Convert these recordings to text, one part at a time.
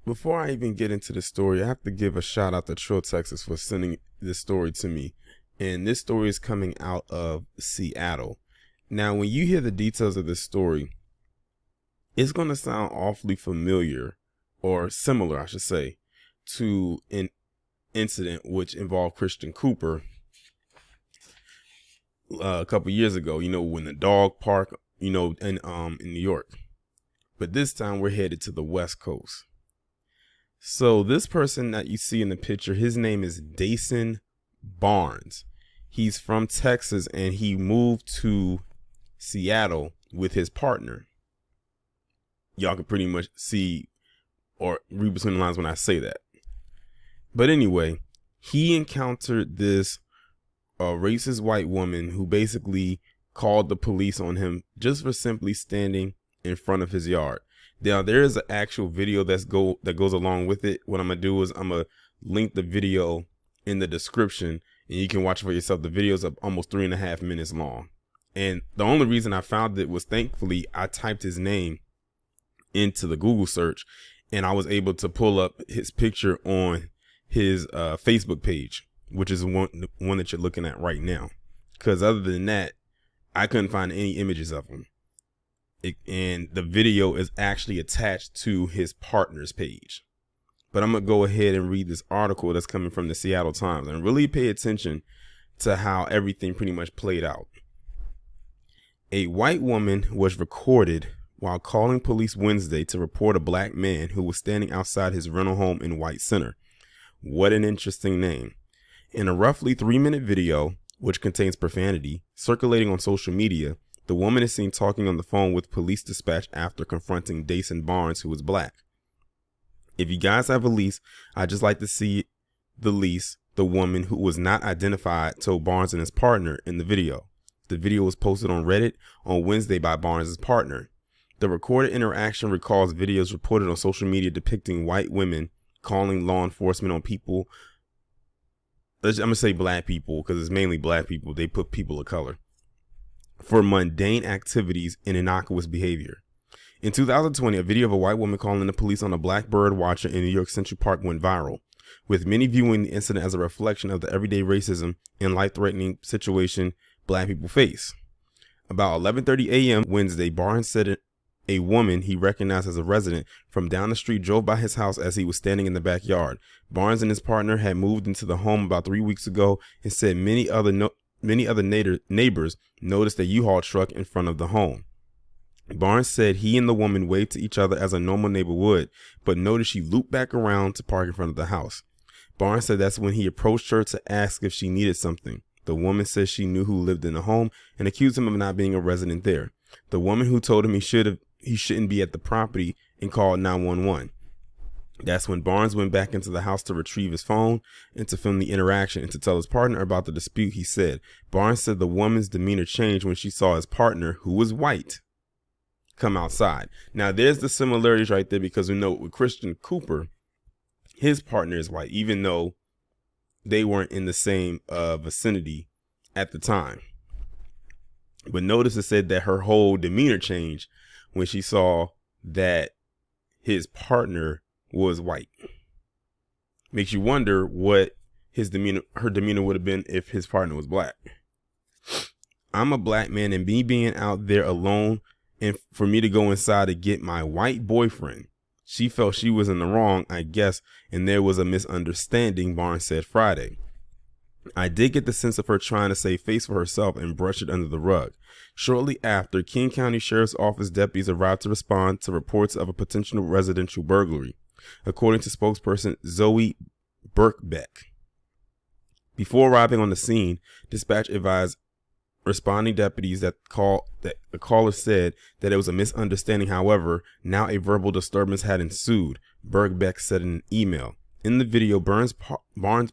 Before I even get into the story, I have to give a shout out to Trill, Texas for sending this story to me. And this story is coming out of Seattle. Now, when you hear the details of this story, it's going to sound awfully familiar, or similar, I should say, to an incident which involved Christian Cooper a couple years ago, when the dog park, in New York. But this time we're headed to the West Coast. So this person that you see in the picture, his name is Dayson Barnes. He's from Texas and he moved to Seattle with his partner. Y'all can pretty much see or read between the lines when I say that. But anyway, he encountered this racist white woman who basically called the police on him just for simply standing in front of his yard. Now, there is an actual video that goes along with it. What I'm going to do is I'm going to link the video in the description and you can watch it for yourself. The video is almost 3.5 minutes long. And the only reason I found it was, thankfully, I typed his name into the Google search and I was able to pull up his picture on his Facebook page, which is the one that you're looking at right now. Because other than that, I couldn't find any images of him. And the video is actually attached to his partner's page. But I'm going to go ahead and read this article that's coming from the Seattle Times and really pay attention to how everything pretty much played out. A white woman was recorded while calling police Wednesday to report a black man who was standing outside his rental home in White Center. What an interesting name. In a roughly 3-minute video, which contains profanity, circulating on social media, the woman is seen talking on the phone with police dispatch after confronting Dayson Barnes, who is black. If you guys have a lease, I'd just like to see the lease. The woman, who was not identified, told Barnes and his partner in the video. The video was posted on Reddit on Wednesday by Barnes' partner. The recorded interaction recalls videos reported on social media depicting white women calling law enforcement on people. I'm going to say black people because it's mainly black people. They put people of color for mundane activities and innocuous behavior. In 2020, a video of a white woman calling the police on a black bird watcher in New York Central Park went viral, with many viewing the incident as a reflection of the everyday racism and life-threatening situation black people face. About 11:30 a.m. Wednesday, Barnes said a woman he recognized as a resident from down the street drove by his house as he was standing in the backyard. Barnes and his partner had moved into the home about 3 weeks ago and said many other neighbors noticed a U-Haul truck in front of the home. Barnes said he and the woman waved to each other as a normal neighbor would, but noticed she looped back around to park in front of the house. Barnes said that's when he approached her to ask if she needed something. The woman said she knew who lived in the home and accused him of not being a resident there. The woman who told him he shouldn't be at the property and called 911. That's when Barnes went back into the house to retrieve his phone and to film the interaction and to tell his partner about the dispute. He said Barnes said the woman's demeanor changed when she saw his partner, who was white, come outside. Now there's the similarities right there, because we know with Christian Cooper, his partner is white, even though they weren't in the same vicinity at the time. But notice it said that her whole demeanor changed when she saw that his partner was white. Makes you wonder what her demeanor would have been if his partner was black. I'm a black man, and me being out there alone, and for me to go inside to get my white boyfriend, she felt she was in the wrong, I guess, and there was a misunderstanding, Barnes said Friday. I did get the sense of her trying to save face for herself and brush it under the rug. Shortly after, King County Sheriff's Office deputies arrived to respond to reports of a potential residential burglary, according to spokesperson Zoe Birkbeck. Before arriving on the scene, dispatch advised responding deputies that the caller said that it was a misunderstanding. However, now a verbal disturbance had ensued, Birkbeck said in an email. In the video, Barnes'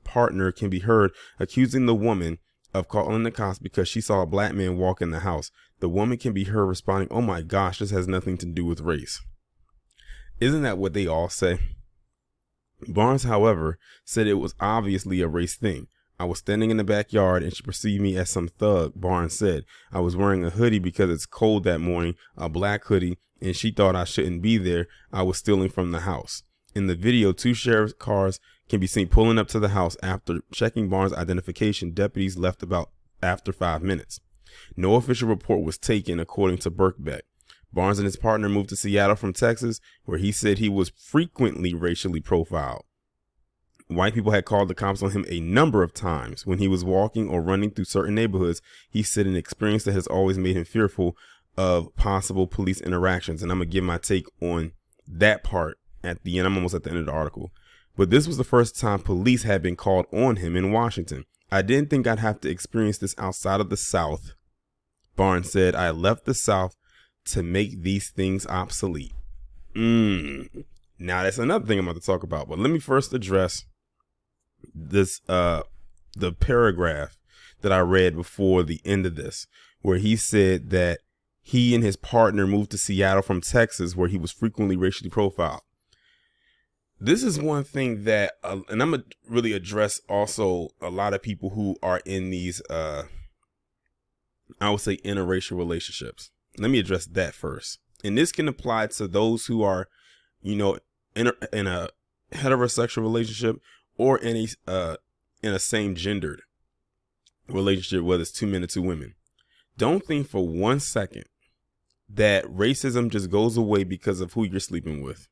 partner can be heard accusing the woman of calling the cops because she saw a black man walk in the house. The woman can be heard responding, "Oh my gosh, this has nothing to do with race." Isn't that what they all say? Barnes, however, said it was obviously a race thing. I was standing in the backyard and she perceived me as some thug, Barnes said. I was wearing a hoodie because it's cold that morning, a black hoodie, and she thought I shouldn't be there. I was stealing from the house. In the video, two sheriff's cars can be seen pulling up to the house. After checking Barnes' identification, deputies left about after 5 minutes. No official report was taken, according to Birkbeck. Barnes and his partner moved to Seattle from Texas, where he said he was frequently racially profiled. White people had called the cops on him a number of times when he was walking or running through certain neighborhoods. He said an experience that has always made him fearful of possible police interactions. And I'm going to give my take on that part at the end. I'm almost at the end of the article. But this was the first time police had been called on him in Washington. I didn't think I'd have to experience this outside of the South. Barnes said, I left the South to make these things obsolete. Now, that's another thing I'm about to talk about. But let me first address this, the paragraph that I read before the end of this, where he said that he and his partner moved to Seattle from Texas, where he was frequently racially profiled. This is one thing that, and I'm going to really address also a lot of people who are in these, I would say, interracial relationships. Let me address that first. And this can apply to those who are, in a heterosexual relationship or in a same gendered relationship, whether it's 2 men or 2 women. Don't think for 1 second that racism just goes away because of who you're sleeping with.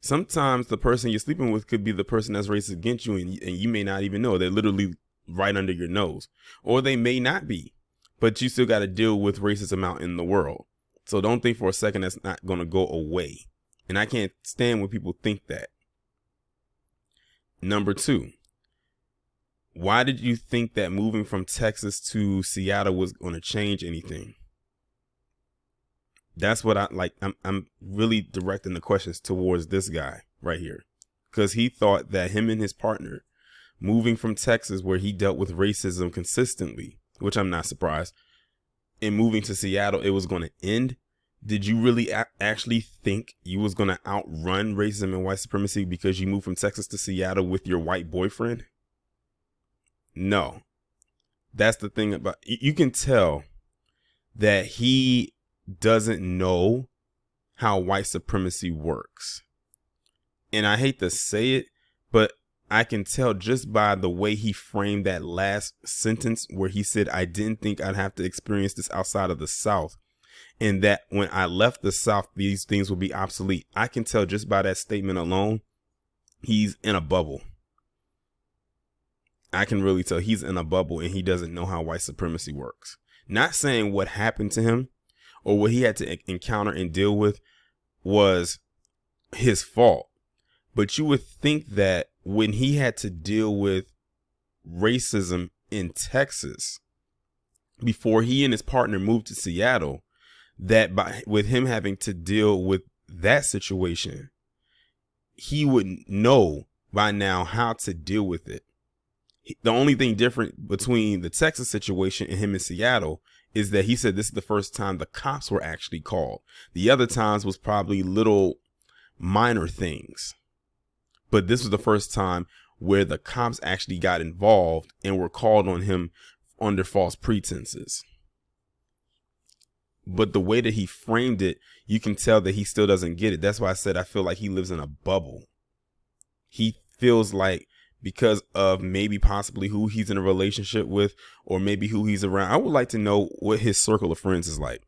Sometimes the person you're sleeping with could be the person that's racist against you, and you may not even know. They're literally right under your nose, or they may not be, but you still got to deal with racism out in the world. So don't think for a second that's not going to go away. And I can't stand when people think that. Number 2, why did you think that moving from Texas to Seattle was going to change anything? That's what I like. I'm really directing the questions towards this guy right here, because he thought that him and his partner moving from Texas, where he dealt with racism consistently, which I'm not surprised, and moving to Seattle, it was going to end. Did you really actually think you was going to outrun racism and white supremacy because you moved from Texas to Seattle with your white boyfriend? No. That's the thing about, you can tell that he doesn't know how white supremacy works. And I hate to say it, but I can tell just by the way he framed that last sentence where he said, I didn't think I'd have to experience this outside of the South, and that when I left the South, these things would be obsolete. I can tell just by that statement alone, he's in a bubble. I can really tell he's in a bubble and he doesn't know how white supremacy works. Not saying what happened to him or what he had to encounter and deal with was his fault. But you would think that when he had to deal with racism in Texas before he and his partner moved to Seattle, that with him having to deal with that situation, he would know by now how to deal with it. The only thing different between the Texas situation and him in Seattle is that he said this is the first time the cops were actually called. The other times was probably little minor things. But this was the first time where the cops actually got involved and were called on him under false pretenses. But the way that he framed it, you can tell that he still doesn't get it. That's why I said I feel like he lives in a bubble. He feels like because of maybe possibly who he's in a relationship with or maybe who he's around. I would like to know what his circle of friends is like.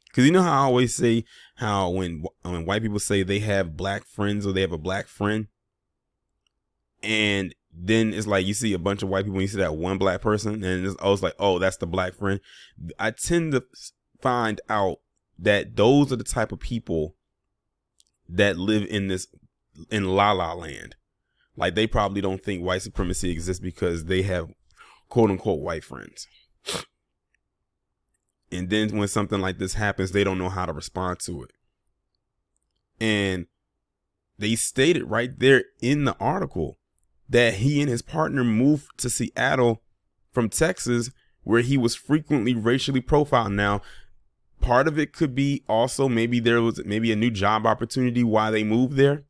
Because you know how I always say how when white people say they have black friends or they have a black friend, and then it's like you see a bunch of white people and you see that one black person and it's always like, oh, that's the black friend. I tend to find out that those are the type of people that live in La La Land. Like they probably don't think white supremacy exists because they have quote unquote white friends. And then when something like this happens, they don't know how to respond to it. And they stated right there in the article that he and his partner moved to Seattle from Texas, where he was frequently racially profiled. Now, part of it could be also maybe there was a new job opportunity why they moved there.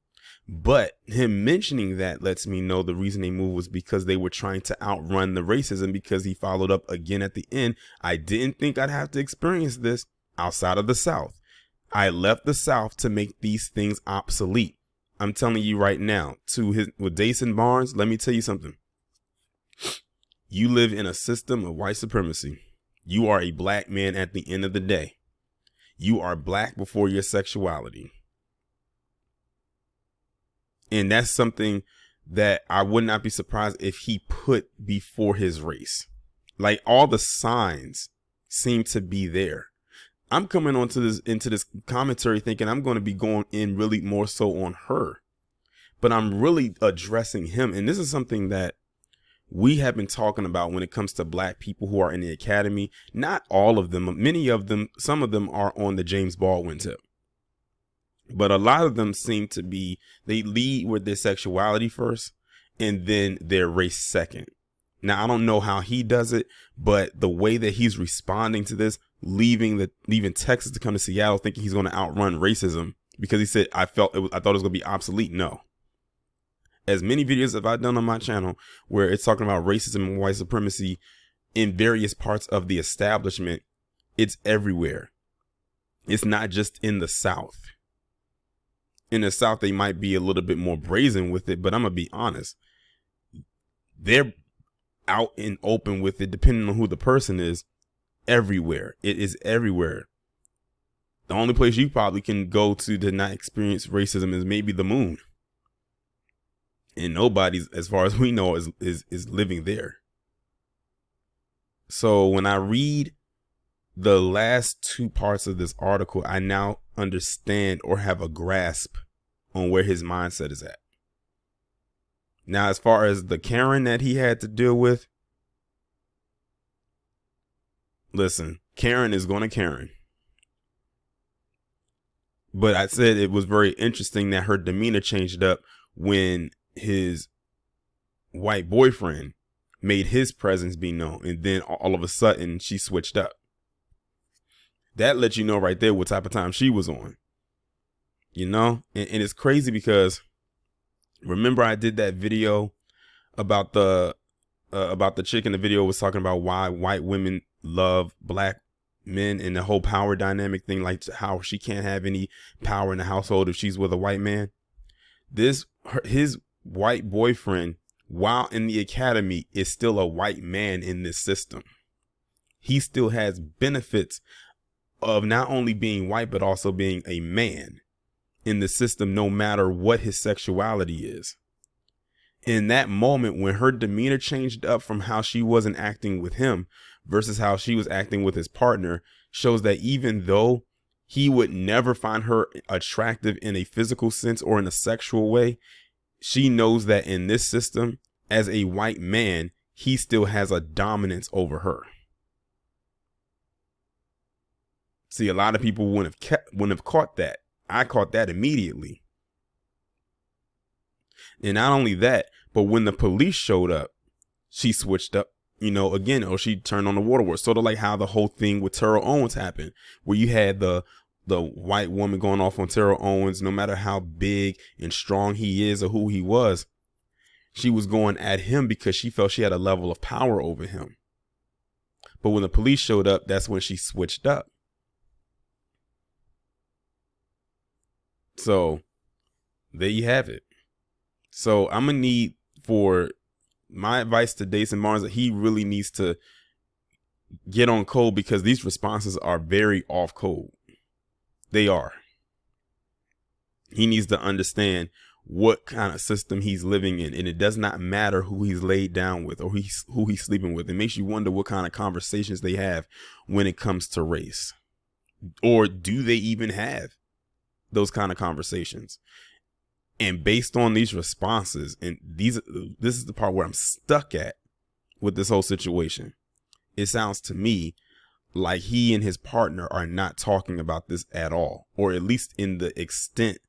But him mentioning that lets me know the reason they moved was because they were trying to outrun the racism, because he followed up again at the end. I didn't think I'd have to experience this outside of the South. I left the South to make these things obsolete. I'm telling you right now, with Dayson Barnes, let me tell you something. You live in a system of white supremacy. You are a black man at the end of the day. You are black before your sexuality. And that's something that I would not be surprised if he put before his race. Like, all the signs seem to be there. I'm coming into this commentary thinking I'm going to be going in really more so on her, but I'm really addressing him. And this is something that we have been talking about when it comes to black people who are in the academy. Not all of them, many of them, some of them are on the James Baldwin tip, but a lot of them seem to be, they lead with their sexuality first and then their race second. Now, I don't know how he does it, but the way that he's responding to this, leaving Texas to come to Seattle thinking he's going to outrun racism because he said, I thought it was going to be obsolete. No. As many videos have I done on my channel where it's talking about racism and white supremacy in various parts of the establishment, it's everywhere. It's not just in the South. In the South, they might be a little bit more brazen with it, but I'm going to be honest. They're out and open with it, depending on who the person is, everywhere. It is everywhere. The only place you probably can go to not experience racism is maybe the moon. And nobody's, as far as we know, is living there. So when I read the last two parts of this article, I now understand or have a grasp on where his mindset is at. Now, as far as the Karen that he had to deal with, listen, Karen is going to Karen. But I said it was very interesting that her demeanor changed up when his white boyfriend made his presence be known. And then all of a sudden she switched up. That lets you know right there what type of time she was on. You know, and it's crazy because remember I did that video about the chick in the video was talking about why white women love black men and the whole power dynamic thing, like how she can't have any power in the household if she's with a white man. His white boyfriend, while in the academy, is still a white man in this system. He still has benefits of not only being white, but also being a man in the system, no matter what his sexuality is. In that moment, when her demeanor changed up from how she wasn't acting with him versus how she was acting with his partner, shows that even though he would never find her attractive in a physical sense or in a sexual way, she knows that in this system, as a white man, he still has a dominance over her. See, a lot of people wouldn't have caught that. I caught that immediately. And not only that, but when the police showed up, she switched up, again, or she turned on the waterworks. Sort of like how the whole thing with Terrell Owens happened, where you had the white woman going off on Terrell Owens, no matter how big and strong he is or who he was. She was going at him because she felt she had a level of power over him. But when the police showed up, that's when she switched up. So there you have it. So I'm going to need, for my advice to Dayson Barnes, that he really needs to get on code, because these responses are very off code. They are. He needs to understand what kind of system he's living in. And it does not matter who he's laid down with or who he's sleeping with. It makes you wonder what kind of conversations they have when it comes to race. Or do they even have those kind of conversations? And based on these responses, and this is the part where I'm stuck at with this whole situation. It sounds to me like he and his partner are not talking about this at all, or at least in the extent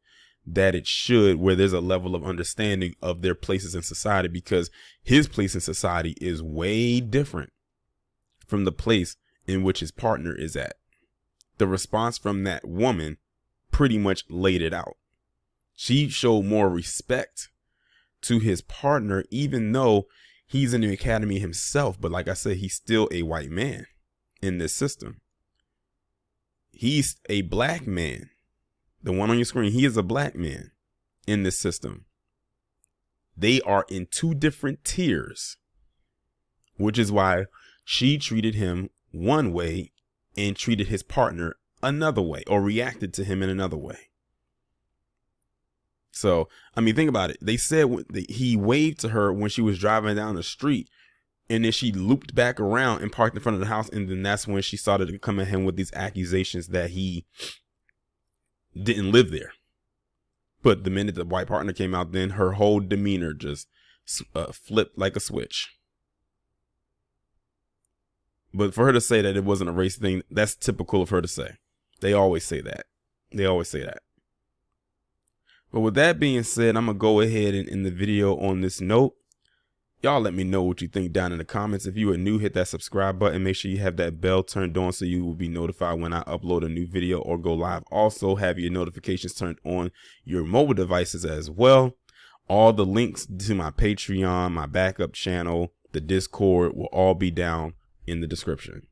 that it should, where there's a level of understanding of their places in society, because his place in society is way different from the place in which his partner is at. The response from that woman pretty much laid it out. She showed more respect to his partner, even though he's in the academy himself. But like I said, he's still a white man in this system. He's a black man. The one on your screen, he is a black man in this system. They are in two different tiers, which is why she treated him one way and treated his partner another way, or reacted to him in another way. So, I mean, think about it. They said he waved to her when she was driving down the street, and then she looped back around and parked in front of the house. And then that's when she started to come at him with these accusations that he didn't live there. But the minute the white partner came out, then her whole demeanor just flipped like a switch. But for her to say that it wasn't a race thing, that's typical of her to say. They always say that. They always say that. But with that being said, I'm going to go ahead and end the video on this note. Y'all let me know what you think down in the comments. If you are new, hit that subscribe button. Make sure you have that bell turned on so you will be notified when I upload a new video or go live. Also, have your notifications turned on your mobile devices as well. All the links to my Patreon, my backup channel, the Discord will all be down in the description.